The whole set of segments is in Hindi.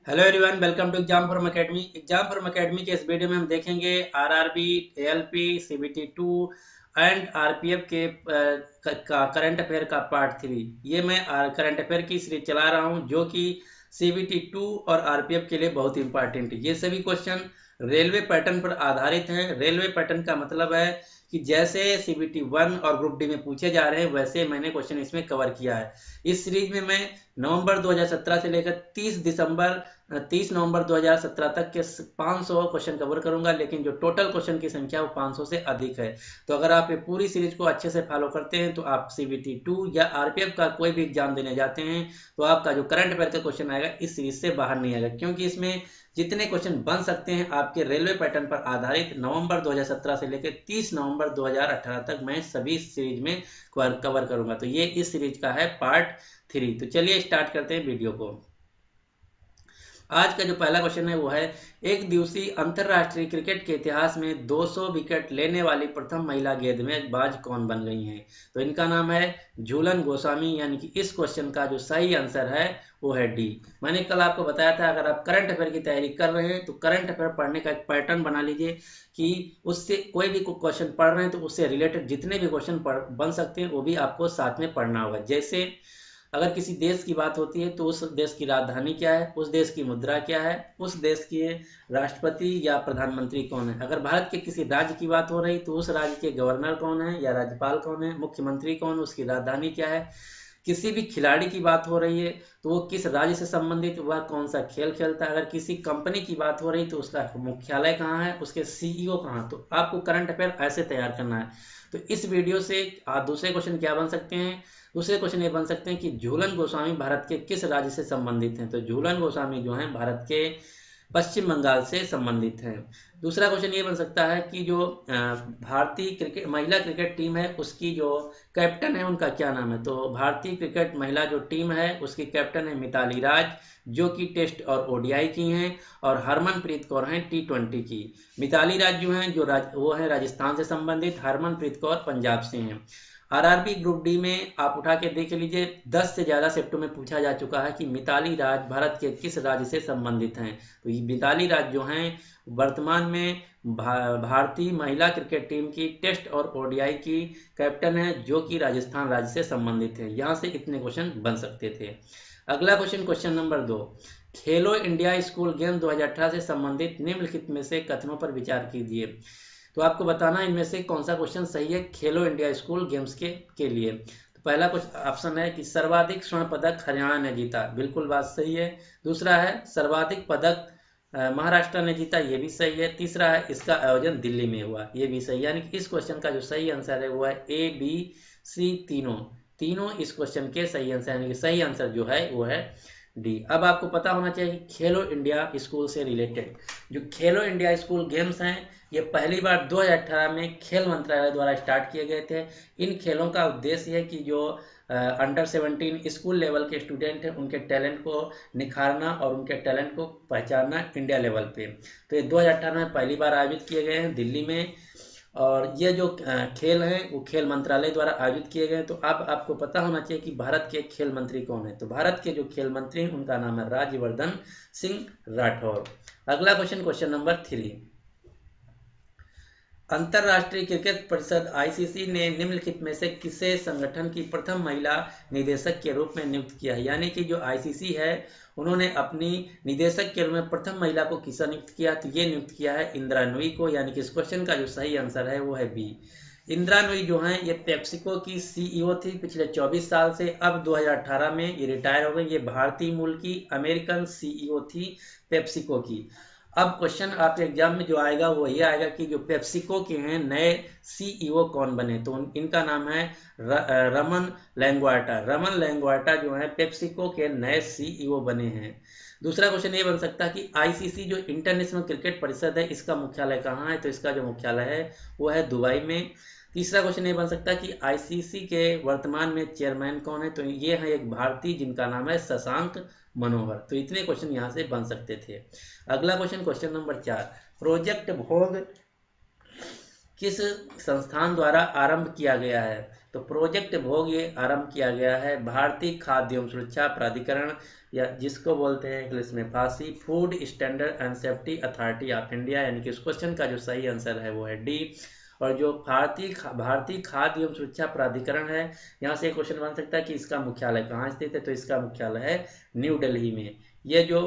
Hello everyone, welcome to exam form academy. Exam form academy के इस वीडियो में हम देखेंगे RRB, ALP, CBT 2 and RPF के करंट अफेयर का पार्ट 3। ये मैं करंट अफेयर की सीरीज चला रहा हूँ जो कि सीबीटी 2 और आरपीएफ के लिए बहुत इंपॉर्टेंट है। ये सभी क्वेश्चन रेलवे पैटर्न पर आधारित हैं। रेलवे पैटर्न का मतलब है कि जैसे सीबीटी 1 और ग्रुप डी में पूछे जा रहे हैं वैसे मैंने क्वेश्चन इसमें कवर किया है। इस सीरीज में मैं नवंबर 2017 से लेकर 30 नवंबर 2017 तक के 500 क्वेश्चन कवर करूंगा, लेकिन जो टोटल क्वेश्चन की संख्या वो 500 से अधिक है। तो अगर आप ये पूरी सीरीज को अच्छे से फॉलो करते हैं तो आप सीबीटी 2 या आरपीएफ का कोई भी एग्जाम देने जाते हैं तो आपका जो करंट अफेयर का क्वेश्चन आएगा इस सीरीज से बाहर नहीं आएगा, क्योंकि इसमें जितने क्वेश्चन बन सकते हैं आपके रेलवे पैटर्न पर आधारित नवंबर 2017 से लेकर 30 नवंबर 2018 तक मैं सभी सीरीज में कवर करूंगा। तो ये इस सीरीज का है पार्ट 3। तो चलिए स्टार्ट करते हैं वीडियो को। आज का जो पहला क्वेश्चन है वो है, एक दिवसीय अंतरराष्ट्रीय क्रिकेट के इतिहास में 200 विकेट लेने वाली प्रथम महिला गेंदबाज कौन बन गई हैं? तो इनका नाम है झूलन गोस्वामी, यानी कि इस क्वेश्चन का जो सही आंसर है वो है डी। मैंने कल आपको बताया था अगर आप करंट अफेयर की तैयारी कर रहे हैं तो करंट अफेयर पढ़ने का एक पैटर्न बना लीजिए कि उससे कोई भी क्वेश्चन पढ़ रहे हैं तो उससे रिलेटेड जितने भी क्वेश्चन बन सकते हैं वो भी आपको साथ में पढ़ना होगा। जैसे अगर किसी देश की बात होती है तो उस देश की राजधानी क्या है, उस देश की मुद्रा क्या है, उस देश के राष्ट्रपति या प्रधानमंत्री कौन है। अगर भारत के किसी राज्य की बात हो रही तो उस राज्य के गवर्नर कौन है या राज्यपाल कौन है, मुख्यमंत्री कौन, उसकी राजधानी क्या है। किसी भी खिलाड़ी की बात हो रही है तो वो किस राज्य से संबंधित, वह कौन सा खेल खेलता है। अगर किसी कंपनी की बात हो रही तो उसका मुख्यालय कहाँ है, उसके सीईओ कहाँ। तो आपको करंट अफेयर ऐसे तैयार करना है। तो इस वीडियो से दूसरे क्वेश्चन क्या बन सकते हैं? दूसरे क्वेश्चन ये बन सकते हैं कि झूलन गोस्वामी भारत के किस राज्य से संबंधित हैं? तो झूलन गोस्वामी जो है भारत के पश्चिम बंगाल से संबंधित हैं। दूसरा क्वेश्चन ये बन सकता है कि जो भारतीय क्रिकेट महिला क्रिकेट टीम है उसकी जो कैप्टन है उनका क्या नाम है? तो भारतीय क्रिकेट महिला जो टीम है उसकी कैप्टन है मिताली राज, जो कि टेस्ट और ओडीआई की हैं, और हरमनप्रीत कौर हैं T20 की। मिताली राज जो हैं वो है राजस्थान से संबंधित, हरमनप्रीत कौर पंजाब से हैं। आरआरबी ग्रुप डी में आप उठा के देख लीजिए 10 से ज्यादा शिफ्टों में पूछा जा चुका है कि मिताली राज भारत के किस राज्य से संबंधित हैं। तो ये मिताली राज जो हैं वर्तमान में भारतीय महिला क्रिकेट टीम की टेस्ट और ओडीआई की कैप्टन है, जो कि राजस्थान राज्य से संबंधित है। यहाँ से इतने क्वेश्चन बन सकते थे। अगला क्वेश्चन, क्वेश्चन नंबर 2, खेलो इंडिया स्कूल गेम 2018 से संबंधित निम्नलिखित में से कथनों पर विचार कीजिए। तो आपको बताना इनमें से कौन सा क्वेश्चन सही है खेलो इंडिया स्कूल गेम्स के लिए। तो पहला कुछ ऑप्शन है कि सर्वाधिक स्वर्ण पदक हरियाणा ने जीता, बिल्कुल बात सही है। दूसरा है सर्वाधिक पदक महाराष्ट्र ने जीता, ये भी सही है। तीसरा है इसका आयोजन दिल्ली में हुआ, ये भी सही है। यानी कि इस क्वेश्चन का जो सही आंसर है वो है ए, बी, सी, तीनों इस क्वेश्चन के सही आंसर, यानी कि सही आंसर जो है वो है डी। अब आपको पता होना चाहिए खेलो इंडिया स्कूल से रिलेटेड जो खेलो इंडिया स्कूल गेम्स हैं ये पहली बार 2018 में खेल मंत्रालय द्वारा स्टार्ट किए गए थे। इन खेलों का उद्देश्य है कि जो अंडर 17 स्कूल लेवल के स्टूडेंट हैं उनके टैलेंट को निखारना और उनके टैलेंट को पहचानना इंडिया लेवल पे। तो ये 2018 में पहली बार आयोजित किए गए हैं दिल्ली में, और ये जो खेल हैं वो खेल मंत्रालय द्वारा आयोजित किए गए। तो अब आपको पता होना चाहिए कि भारत के खेल मंत्री कौन है। तो भारत के जो खेल मंत्री हैं उनका नाम है राज्यवर्धन सिंह राठौर। अगला क्वेश्चन, क्वेश्चन नंबर 3, अंतरराष्ट्रीय क्रिकेट परिषद आईसीसी ने निम्नलिखित में से किसे संगठन की प्रथम महिला निदेशक के रूप में नियुक्त किया है? यानी कि जो आईसीसी है उन्होंने अपनी निदेशक के रूप में प्रथम महिला को किसे नियुक्त किया? तो ये नियुक्त किया है इंदिरा नूई को। यानी कि इस क्वेश्चन का जो सही आंसर है वो है बी। इंदिरा नूई जो है ये पेप्सिको की सीईओ थी पिछले 24 साल से, अब 2018 में ये रिटायर हो गई। ये भारतीय मूल की अमेरिकन सीईओ थी पेप्सिको की। अब क्वेश्चन आपके एग्जाम में जो आएगा वो ये आएगा कि जो पेप्सिको के हैं नए सीईओ कौन बने? तो इनका नाम है रमन लैंगुआर्टा। रमन लैंगुआर्टा जो है पेप्सिको के नए सीईओ बने हैं। दूसरा क्वेश्चन ये बन सकता है कि आईसीसी जो इंटरनेशनल क्रिकेट परिषद है इसका मुख्यालय कहाँ है? तो इसका जो मुख्यालय है वो है दुबई में। तीसरा क्वेश्चन ये बन सकता है कि आईसीसी के वर्तमान में चेयरमैन कौन है? तो ये है एक भारतीय जिनका नाम है शशांक मनोहर। तो इतने क्वेश्चन यहाँ से बन सकते थे। अगला क्वेश्चन, क्वेश्चन नंबर 4, प्रोजेक्ट भोग किस संस्थान द्वारा आरंभ किया गया है? तो प्रोजेक्ट भोग ये आरंभ किया गया है भारतीय खाद्य एवं सुरक्षा प्राधिकरण, या जिसको बोलते हैं इंग्लिश में फासी, food standard and safety authority of India, यानी कि इस क्वेश्चन का जो सही आंसर है वो है डी। और जो भारतीय खाद्य एवं सुरक्षा प्राधिकरण है, यहाँ से एक क्वेश्चन बन सकता है कि इसका मुख्यालय कहाँ स्थित है, तो इसका मुख्यालय है न्यू दिल्ली में। ये जो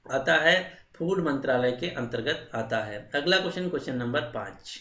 आता है फूड मंत्रालय के अंतर्गत आता है। अगला क्वेश्चन, क्वेश्चन नंबर 5,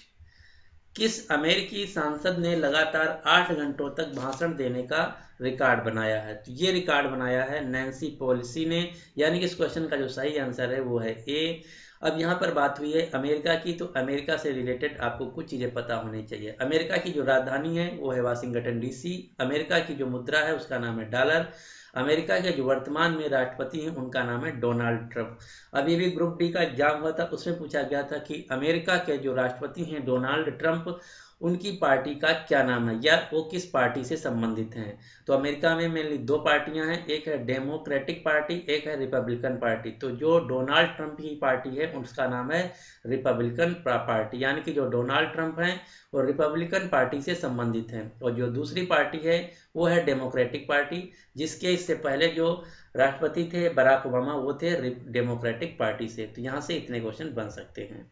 किस अमेरिकी सांसद ने लगातार 8 घंटों तक भाषण देने का रिकॉर्ड बनाया है? तो ये रिकॉर्ड बनाया है नैन्सी पेलोसी ने, यानी कि इस क्वेश्चन का जो सही आंसर है वो है ए। अब यहाँ पर बात हुई है अमेरिका की, तो अमेरिका से रिलेटेड आपको कुछ चीजें पता होनी चाहिए। अमेरिका की जो राजधानी है वो है वाशिंगटन डीसी। अमेरिका की जो मुद्रा है उसका नाम है डॉलर। अमेरिका के जो वर्तमान में राष्ट्रपति हैं उनका नाम है डोनाल्ड ट्रंप। अभी भी ग्रुप डी का एग्जाम हुआ था, उसमें पूछा गया था कि अमेरिका के जो राष्ट्रपति हैं डोनाल्ड ट्रंप, उनकी पार्टी का क्या नाम है या वो किस पार्टी से संबंधित हैं। तो अमेरिका में मेनली 2 पार्टियां हैं, एक है डेमोक्रेटिक पार्टी, एक है रिपब्लिकन पार्टी। तो जो डोनाल्ड ट्रंप की पार्टी है उसका नाम है रिपब्लिकन पार्टी, यानी कि जो डोनाल्ड ट्रंप हैं वो रिपब्लिकन पार्टी से संबंधित हैं। और जो दूसरी पार्टी है वो है डेमोक्रेटिक पार्टी, जिसके इससे पहले जो राष्ट्रपति थे बराक ओबामा, वो थे डेमोक्रेटिक पार्टी से। तो यहाँ से इतने क्वेश्चन बन सकते हैं।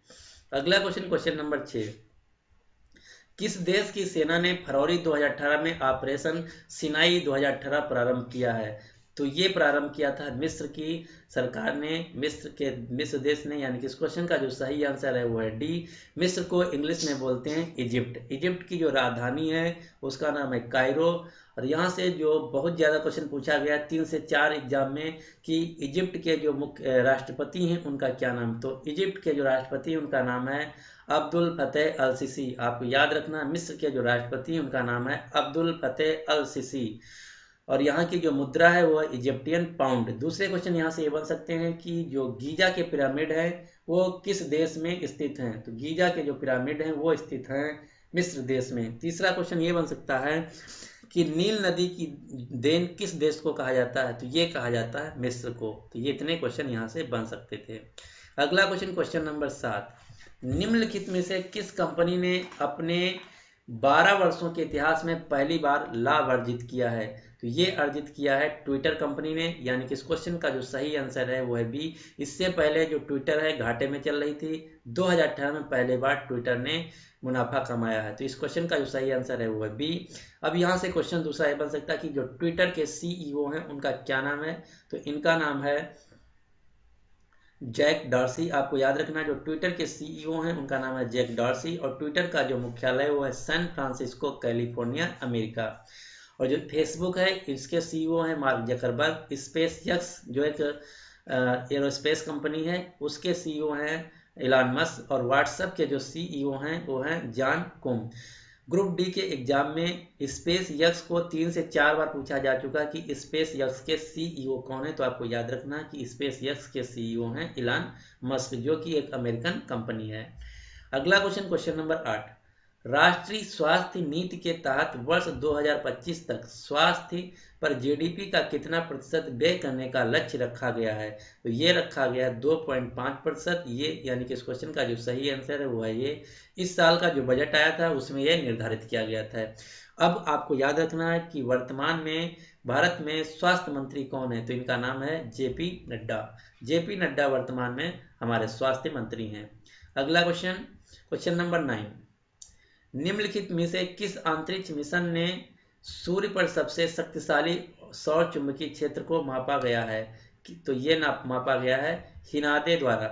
अगला क्वेश्चन, क्वेश्चन नंबर 6, किस देश की सेना ने फरवरी 2018 में ऑपरेशन सिनाई 2018 प्रारंभ किया है? तो ये प्रारंभ किया था मिस्र की सरकार ने, मिस्र देश ने, यानी कि इस क्वेश्चन का जो सही आंसर है वो है डी। मिस्र को इंग्लिश में बोलते हैं इजिप्ट। इजिप्ट की जो राजधानी है उसका नाम है कायरो। और यहाँ से जो बहुत ज़्यादा क्वेश्चन पूछा गया 3 से 4 एग्जाम में कि इजिप्ट के जो मुख्य राष्ट्रपति हैं उनका क्या नाम। तो इजिप्ट के जो राष्ट्रपति हैं उनका नाम है अब्दुल फतेह अल सीसी। आपको याद रखना, मिस्र के जो राष्ट्रपति हैं उनका नाम है अब्दुल फतेह अल सीसी। और यहाँ की जो मुद्रा है वो इजिप्टियन पाउंड। दूसरे क्वेश्चन यहाँ से ये बन सकते हैं कि जो गीजा के पिरामिड है वो किस देश में स्थित हैं? तो गीजा के जो पिरामिड हैं वो स्थित हैं मिस्र देश में। तीसरा क्वेश्चन ये बन सकता है कि नील नदी की देन किस देश को कहा जाता है? तो ये कहा जाता है मिस्र को। तो ये इतने क्वेश्चन यहाँ से बन सकते थे। अगला क्वेश्चन, क्वेश्चन नंबर 7, निम्नलिखित में से किस कंपनी ने अपने 12 वर्षों के इतिहास में पहली बार लाभ अर्जित किया है? तो ये अर्जित किया है ट्विटर कंपनी ने, यानी कि इस क्वेश्चन का जो सही आंसर है वो है बी। इससे पहले जो ट्विटर है घाटे में चल रही थी, 2018 में पहले बार ट्विटर ने मुनाफा कमाया है। तो इस क्वेश्चन का जो सही आंसर है वो है बी। अब यहाँ से क्वेश्चन दूसरा ये बन सकता है कि जो ट्विटर के सीईओ हैं उनका क्या नाम है? तो इनका नाम है जैक डॉर्सी। आपको याद रखना जो ट्विटर के सीईओ हैं उनका नाम है जैक डॉर्सी। और ट्विटर का जो मुख्यालय वो है सैन फ्रांसिस्को कैलिफोर्निया अमेरिका। और जो फेसबुक है इसके सीईओ हैं मार्क जकरबर्ग। स्पेस एक्स जो एक एरोस्पेस कंपनी है उसके सीईओ हैं इलॉन मस्क। और व्हाट्सएप के जो सीईओ हैं वो हैं जॉन कुम। ग्रुप डी के एग्जाम में स्पेस एक्स को 3 से 4 बार पूछा जा चुका कि स्पेस एक्स के सीईओ कौन है। तो आपको याद रखना कि स्पेस एक्स के सीईओ हैं इलॉन मस्क, जो कि एक अमेरिकन कंपनी है। अगला क्वेश्चन, क्वेश्चन नंबर 8, राष्ट्रीय स्वास्थ्य नीति के तहत वर्ष 2025 तक स्वास्थ्य पर जीडीपी का कितना प्रतिशत व्यय करने का लक्ष्य रखा गया है? तो ये रखा गया है 2.5%। ये यानी कि इस क्वेश्चन का जो सही आंसर है वो है ये। इस साल का जो बजट आया था उसमें यह निर्धारित किया गया था। अब आपको याद रखना है कि वर्तमान में भारत में स्वास्थ्य मंत्री कौन है? तो इनका नाम है जेपी नड्डा। जेपी नड्डा वर्तमान में हमारे स्वास्थ्य मंत्री हैं। अगला क्वेश्चन, क्वेश्चन नंबर 9, निम्नलिखित में से किस अंतरिक्ष मिशन ने सूर्य पर सबसे शक्तिशाली सौर चुंबकीय क्षेत्र को मापा गया है? तो ये मापा गया है हिनादे द्वारा।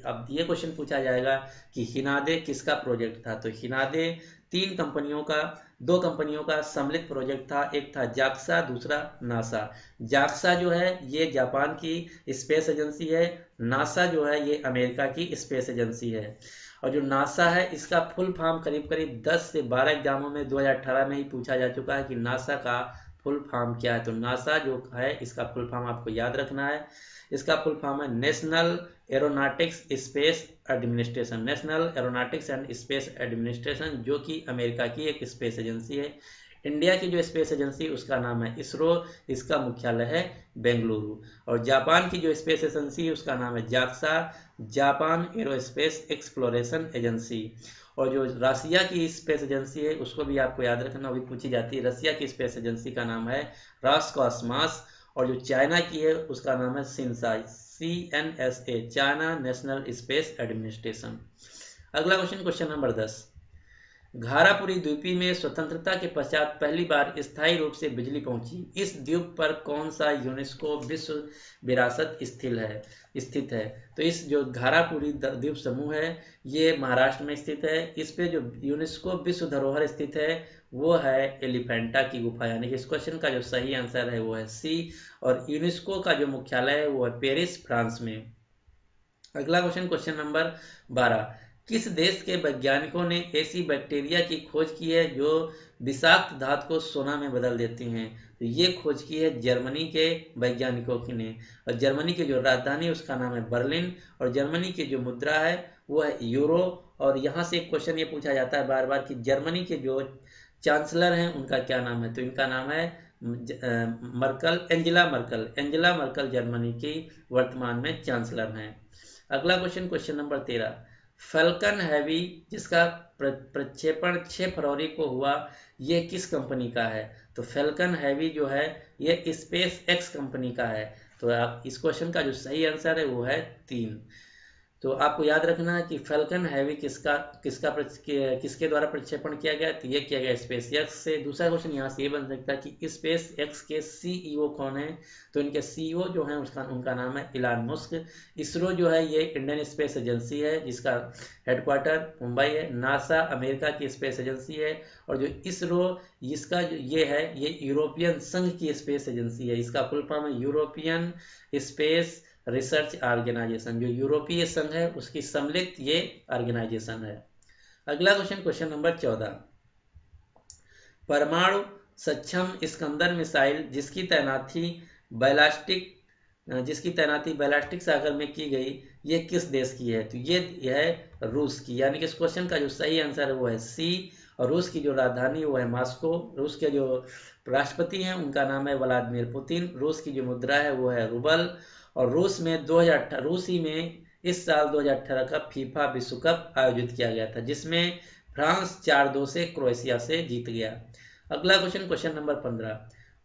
अब ये क्वेश्चन पूछा जाएगा कि हिनादे किसका प्रोजेक्ट था? तो हिनादे 2 कंपनियों का सम्मिलित प्रोजेक्ट था। एक था जाक्सा, दूसरा नासा। जाक्सा जो है ये जापान की स्पेस एजेंसी है, नासा जो है ये अमेरिका की स्पेस एजेंसी है। और जो नासा है इसका फुल फॉर्म करीब करीब 10 से 12 एग्जामों में 2018 में ही पूछा जा चुका है कि नासा का फुल फॉर्म क्या है। तो नासा जो है इसका फुल फॉर्म आपको याद रखना है। इसका फुल फॉर्म है national aeronautics space administration. National aeronautics and space administration जो कि अमेरिका की एक स्पेस एजेंसी है। इंडिया की जो स्पेस एजेंसी उसका नाम है इसरो। इसका मुख्यालय है बेंगलुरु। और जापान की जो स्पेस एजेंसी है उसका नाम है JAXA, Japan aerospace exploration agency. और जो रसिया की स्पेस एजेंसी है उसको भी आपको याद रखना, भी पूछी जाती है। रसिया की स्पेस एजेंसी का नाम है रॉसकॉस्मॉस, और जो चाइना की है उसका नाम है सिंसा, CNSA, China national space administration. अगला क्वेश्चन, क्वेश्चन नंबर 10, घारापुरी द्वीपी में स्वतंत्रता के पश्चात पहली बार स्थायी रूप से बिजली पहुंची। इस द्वीप पर कौन सा यूनेस्को विश्व विरासत स्थित है? तो इस जो घारापुरी द्वीप समूह है ये महाराष्ट्र में स्थित है। इस पे जो यूनेस्को विश्व धरोहर स्थित है वो है एलिफेंटा की गुफा, यानी कि इस क्वेश्चन का जो सही आंसर है वो है सी। और यूनेस्को का जो मुख्यालय है वो है पेरिस, फ्रांस में। अगला क्वेश्चन, क्वेश्चन नंबर 12, किस देश के वैज्ञानिकों ने ऐसी बैक्टीरिया की खोज की है जो विषाक्त धातु को सोना में बदल देती हैं? तो ये खोज की है जर्मनी के वैज्ञानिकों की ने, और जर्मनी की जो राजधानी है उसका नाम है बर्लिन, और जर्मनी की जो मुद्रा है वो है यूरो। और यहाँ से एक क्वेश्चन ये पूछा जाता है बार बार कि जर्मनी के जो चांसलर हैं उनका क्या नाम है? तो इनका नाम है एंजेला मर्कल जर्मनी की वर्तमान में चांसलर हैं। अगला question, question number 13, falcon heavy जिसका प्रक्षेपण 6 फरवरी को हुआ ये किस कंपनी का है? तो फैल्कन हैवी जो है ये स्पेस एक्स कंपनी का है। तो आप इस क्वेश्चन का जो सही आंसर है वो है 3। तो आपको याद रखना है कि फैल्कन हैवी किसके द्वारा प्रक्षेपण किया गया? तो ये किया गया स्पेस एक्स से। दूसरा क्वेश्चन यहाँ से ये बन सकता है कि स्पेस एक्स के CEO कौन है? तो इनके CEO जो है उनका नाम है इलान मस्क। इसरो जो है ये इंडियन स्पेस एजेंसी है जिसका हेडक्वार्टर मुंबई है। नासा अमेरिका की स्पेस एजेंसी है, और जो इसरो इसका ये है ये यूरोपियन संघ की स्पेस एजेंसी है। इसका फुल फॉर्म है यूरोपियन स्पेस रिसर्च ऑर्गेनाइजेशन, जो यूरोपीय संघ है उसकी सम्मिलित ये ऑर्गेनाइजेशन है। अगला क्वेश्चन, क्वेश्चन नंबर 14, परमाणु सक्षम इस्कंदर मिसाइल जिसकी तैनाती बैलिस्टिक सागर में की गई ये किस देश की है? तो ये है रूस की, यानी कि इस क्वेश्चन का जो सही आंसर है वो है सी। और रूस की जो राजधानी वो है मॉस्को। रूस के जो राष्ट्रपति हैं उनका नाम है व्लादिमीर पुतिन। रूस की जो मुद्रा है वो है रूबल। और रूस ही में इस साल 2018 का फीफा विश्व कप आयोजित किया गया था जिसमें फ्रांस 4-2 से क्रोएशिया से जीत गया। अगला क्वेश्चन, क्वेश्चन नंबर 15,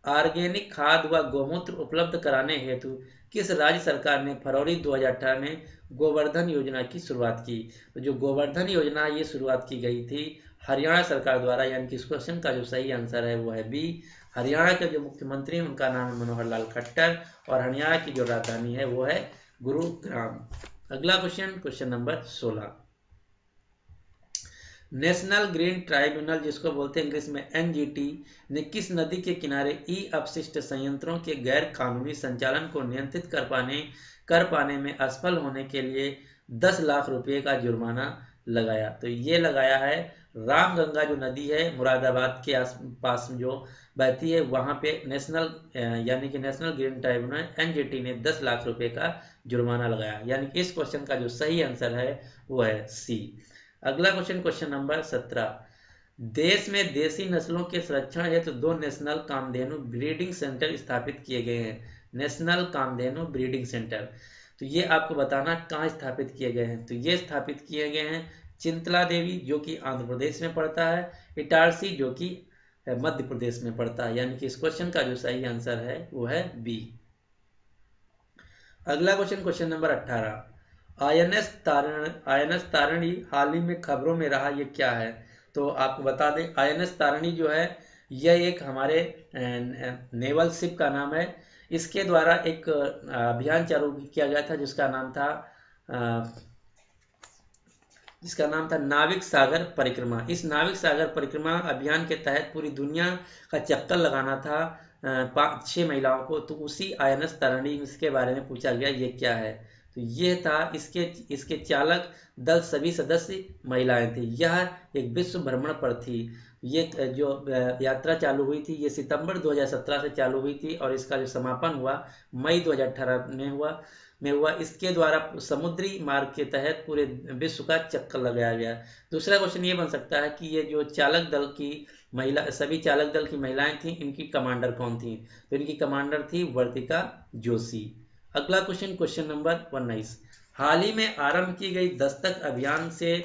ऑर्गेनिक खाद व गोमूत्र उपलब्ध कराने हेतु किस राज्य सरकार ने फरवरी 2018 में गोवर्धन योजना की शुरुआत की? तो जो गोवर्धन योजना ये शुरुआत की गई थी हरियाणा सरकार द्वारा, यानी कि इस क्वेश्चन का जो सही आंसर है वो है बी। हरियाणा के जो मुख्यमंत्री हैं उनका नाम है मनोहर लाल खट्टर, और हरियाणा की जो राजधानी है वो है गुरुग्राम। अगला question, question number 16, national green tribunal जिसको बोलते हैं इंग्लिश में NGT ने किस नदी के किनारे अपशिष्ट संयंत्रों के गैर कानूनी संचालन को नियंत्रित कर पाने में असफल होने के लिए 10 लाख रुपए का जुर्माना लगाया? तो ये लगाया है रामगंगा जो नदी है मुरादाबाद के पास जो बहती है वहां पे यानी कि नेशनल ग्रीन ट्राइब्यूनल NGT ने 10 लाख रुपए का जुर्माना लगाया, यानी कि इस क्वेश्चन का जो सही आंसर है वो है सी। अगला क्वेश्चन, क्वेश्चन नंबर 17, देश में देसी नस्लों के संरक्षण हेतु 2 नेशनल कामधेनु ब्रीडिंग सेंटर स्थापित किए गए हैं। नेशनल कामधेनु ब्रीडिंग सेंटर, तो ये आपको बताना कहाँ स्थापित किए गए हैं? तो ये स्थापित किए गए हैं चिंतला देवी जो कि आंध्र प्रदेश में पड़ता है, इटारसी जो कि मध्य प्रदेश में पड़ता है, यानी कि इस क्वेश्चन का जो सही आंसर है वो है बी। अगला question, question number 18, INS Tarini हाल ही में खबरों में रहा, ये क्या है? तो आपको बता दें INS तारिणी जो है यह एक हमारे नेवल शिप का नाम है। इसके द्वारा एक अभियान चालू किया गया था जिसका नाम था नाविक सागर परिक्रमा। इस नाविक सागर परिक्रमा अभियान के तहत पूरी दुनिया का चक्कर लगाना था 5-6 महिलाओं को, तो उसी INS तारिणी इसके बारे में पूछा गया ये क्या है? तो ये था इसके चालक दल सभी सदस्य महिलाएं थी। यह एक विश्व भ्रमण पर थी। ये जो यात्रा चालू हुई थी ये सितंबर 2017 से चालू हुई थी और इसका जो समापन हुआ मई 2018 में हुआ। इसके द्वारा समुद्री मार्ग के तहत पूरे विश्व का चक्कर लगाया गया। दूसरा क्वेश्चन ये बन सकता है कि ये जो सभी चालक दल की महिलाएं थी इनकी कमांडर कौन थी? तो इनकी कमांडर थी वर्तिका जोशी। अगला क्वेश्चन, क्वेश्चन नंबर 19, हाल ही में आरंभ की गई दस्तक अभियान से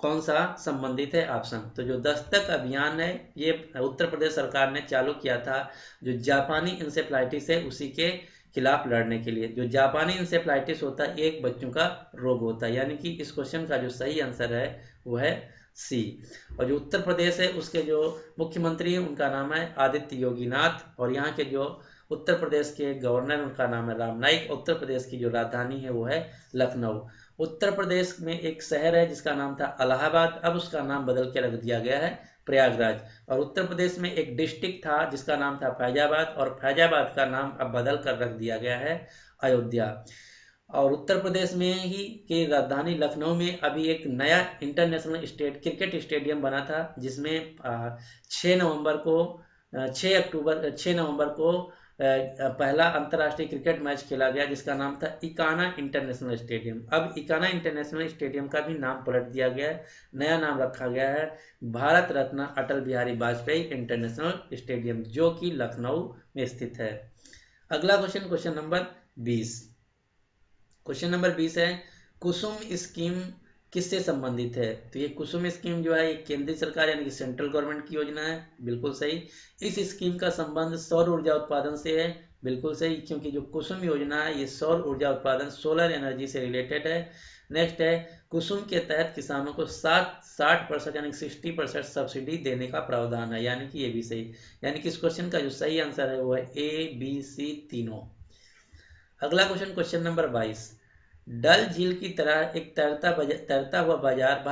कौन सा संबंधित है? ऑप्शन। तो जो दस्तक अभियान है ये उत्तर प्रदेश सरकार ने चालू किया था, जो जापानी इंसेफ्लाइटिस है उसी के खिलाफ लड़ने के लिए। जो जापानी इंसेफ्लाइटिस होता है एक बच्चों का रोग होता है, यानी कि इस क्वेश्चन का जो सही आंसर है वो है सी। और जो उत्तर प्रदेश है उसके जो मुख्यमंत्री हैं उनका नाम है आदित्य योगीनाथ, और यहाँ के जो उत्तर प्रदेश के गवर्नर उनका नाम है राम नाईक। उत्तर प्रदेश की जो राजधानी है वो है लखनऊ। उत्तर प्रदेश में एक शहर है जिसका नाम था इलाहाबाद, अब उसका नाम बदल के रख दिया गया है प्रयागराज। और उत्तर प्रदेश में एक डिस्ट्रिक्ट था जिसका नाम था फैजाबाद, और फैजाबाद का नाम अब बदल कर रख दिया गया है अयोध्या। और उत्तर प्रदेश में ही की राजधानी लखनऊ में अभी एक नया इंटरनेशनल क्रिकेट स्टेडियम बना था, जिसमें 6 नवंबर को पहला अंतर्राष्ट्रीय क्रिकेट मैच खेला गया जिसका नाम था इकाना इंटरनेशनल स्टेडियम। अब इकाना इंटरनेशनल स्टेडियम का भी नाम पलट दिया गया है, नया नाम रखा गया है भारत रत्न अटल बिहारी वाजपेयी इंटरनेशनल स्टेडियम, जो कि लखनऊ में स्थित है। अगला question, question number 20। Question number 20 है कुसुम स्कीम किससे संबंधित है? तो ये कुसुम स्कीम जो है ये केंद्रीय सरकार यानी कि सेंट्रल गवर्नमेंट की योजना है, बिल्कुल सही। इस स्कीम का संबंध सौर ऊर्जा उत्पादन से है, बिल्कुल सही, क्योंकि जो कुसुम योजना है ये सौर ऊर्जा उत्पादन सोलर एनर्जी से रिलेटेड है। नेक्स्ट है कुसुम के तहत किसानों को 60% यानी 60% सब्सिडी देने का प्रावधान है, यानी कि ये भी सही। यानी कि इस क्वेश्चन का जो सही आंसर है वो है ए बी सी तीनों। अगला क्वेश्चन, क्वेश्चन नंबर 22। डल झील की तरह एक तैरता हुआ बाजार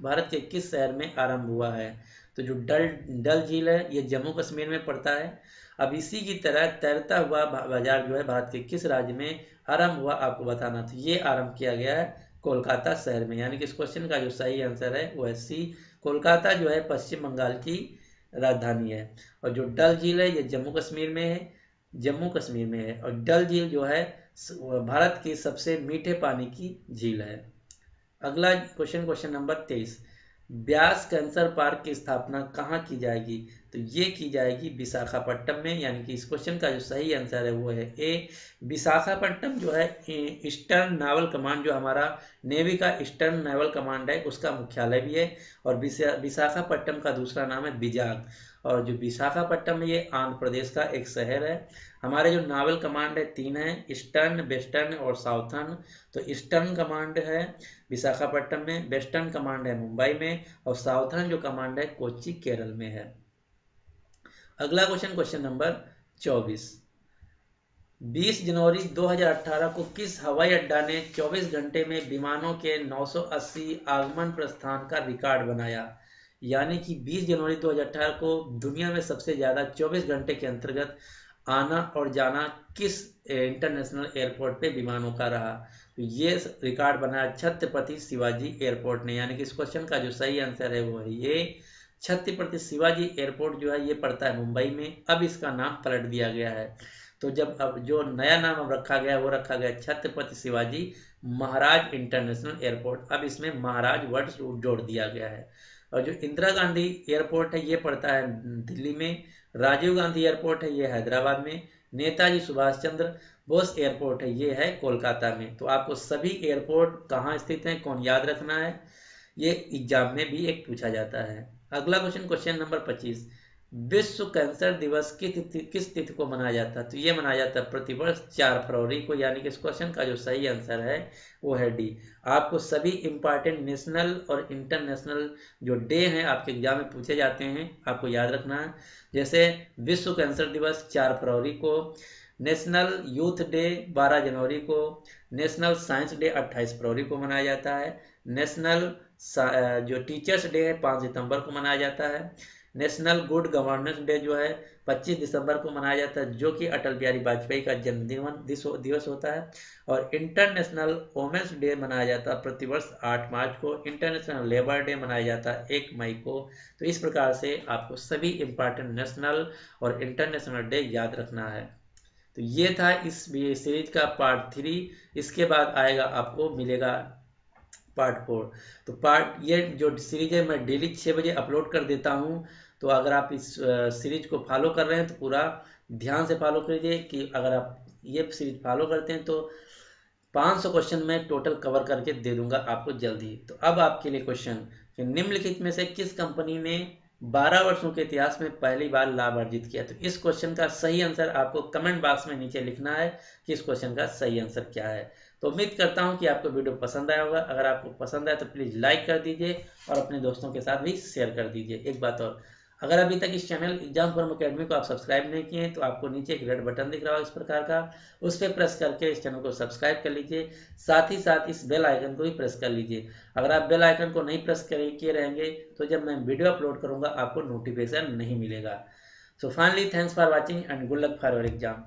भारत के किस शहर में आरंभ हुआ है? तो जो डल झील है ये जम्मू कश्मीर में पड़ता है। अब इसी की तरह तैरता हुआ बाजार जो है भारत के किस राज्य में आरंभ हुआ आपको बताना। तो ये आरंभ किया गया है कोलकाता शहर में, यानी कि इस क्वेश्चन का जो सही आंसर है वो है सी। कोलकाता जो है पश्चिम बंगाल की राजधानी है। और जो डल झील है ये जम्मू कश्मीर में है, और डल झील जो है भारत की सबसे मीठे पानी की झील है। अगला question, question number 23। Beas cancer park की स्थापना कहाँ की जाएगी? तो ये की जाएगी विशाखापट्टनम में, यानी कि इस क्वेश्चन का जो सही आंसर है वो है ए। विशाखापट्टनम जो है ईस्टर्न नावल कमांड, जो हमारा नेवी का ईस्टर्न नावल कमांड है उसका मुख्यालय भी है। और विशाखापट्टनम का दूसरा नाम है विजाग। और जो विशाखापट्टनम है ये आंध्र प्रदेश का एक शहर है। हमारे जो नावल कमांड है 3 है, ईस्टर्न, वेस्टर्न और साउथर्न। तो ईस्टर्न कमांड है विशाखापट्टनम में, वेस्टर्न कमांड है मुंबई में, और साउथर्न जो कमांड है कोच्चि केरल में है। अगला क्वेश्चन, क्वेश्चन नंबर 24। 20 जनवरी 2018 को किस हवाई अड्डा ने 24 घंटे में विमानों के 980 आगमन प्रस्थान का रिकॉर्ड बनाया? यानी कि 20 जनवरी 2018 को दुनिया में सबसे ज्यादा 24 घंटे के अंतर्गत आना और जाना किस इंटरनेशनल एयरपोर्ट पे विमानों का रहा? तो ये रिकॉर्ड बनाया छत्रपति शिवाजी एयरपोर्ट ने, यानी कि इस क्वेश्चन का जो सही आंसर है वो है ये। छत्रपति शिवाजी एयरपोर्ट जो है ये पड़ता है मुंबई में, अब इसका नाम पलट दिया गया है। तो जब अब जो नया नाम अब रखा गया वो रखा गया छत्रपति शिवाजी महाराज इंटरनेशनल एयरपोर्ट, अब इसमें महाराज वर्ड जोड़ दिया गया है। और जो इंदिरा गांधी एयरपोर्ट है ये पड़ता है दिल्ली में, राजीव गांधी एयरपोर्ट है ये हैदराबाद में, नेताजी सुभाष चंद्र बोस एयरपोर्ट है ये है कोलकाता में। तो आपको सभी एयरपोर्ट कहाँ स्थित हैं कौन याद रखना है, ये एग्जाम में भी एक पूछा जाता है। अगला क्वेश्चन, क्वेश्चन नंबर 25। विश्व कैंसर दिवस किस तिथि को मनाया जाता है? तो ये मनाया जाता है प्रतिवर्ष 4 फरवरी को, यानी कि इस क्वेश्चन का जो सही आंसर है वो है डी। आपको सभी इंपॉर्टेंट नेशनल और इंटरनेशनल जो डे हैं आपके एग्जाम में पूछे जाते हैं, आपको याद रखना है। जैसे विश्व कैंसर दिवस 4 फरवरी को, नेशनल यूथ डे 12 जनवरी को, नेशनल साइंस डे 28 फरवरी को मनाया जाता है, नेशनल जो टीचर्स डे है 5 सितंबर को मनाया जाता है, नेशनल गुड गवर्नेंस डे जो है 25 दिसंबर को मनाया जाता है, जो कि अटल बिहारी वाजपेयी का जन्मदिन दिवस होता है। और इंटरनेशनल वोमेंस डे मनाया जाता है प्रतिवर्ष 8 मार्च को, इंटरनेशनल लेबर डे मनाया जाता है 1 मई को। तो इस प्रकार से आपको सभी इंपॉर्टेंट नेशनल और इंटरनेशनल डे याद रखना है। तो ये था इस सीरीज का पार्ट 3। इसके बाद आएगा आपको मिलेगा पार्ट 4। तो ये जो सीरीज है मैं डेली 6 बजे अपलोड कर देता हूँ। तो अगर आप इस सीरीज को फॉलो कर रहे हैं तो पूरा ध्यान से फॉलो कीजिए कि अगर आप ये सीरीज फॉलो करते हैं तो 500 क्वेश्चन मैं टोटल कवर करके दे दूंगा आपको जल्दी। तो अब आपके लिए क्वेश्चन कि निम्नलिखित में से किस कंपनी ने 12 वर्षों के इतिहास में पहली बार लाभ अर्जित किया। तो इस क्वेश्चन का सही आंसर आपको कमेंट बॉक्स में नीचे लिखना है कि इस क्वेश्चन का सही आंसर क्या है। तो उम्मीद करता हूं कि आपको वीडियो पसंद आया होगा। अगर आपको पसंद आया तो प्लीज़ लाइक कर दीजिए और अपने दोस्तों के साथ भी शेयर कर दीजिए। एक बात और, अगर अभी तक इस चैनल एग्जाम फॉर्म अकेडमी को आप सब्सक्राइब नहीं किए हैं तो आपको नीचे एक रेड बटन दिख रहा होगा इस प्रकार का, उस पर प्रेस करके इस चैनल को सब्सक्राइब कर लीजिए। साथ ही साथ इस बेल आइकन को भी प्रेस कर लीजिए। अगर आप बेल आइकन को नहीं प्रेस किए रहेंगे तो जब मैं वीडियो अपलोड करूंगा आपको नोटिफिकेशन नहीं मिलेगा। So finally thanks for watching and good luck for your exam.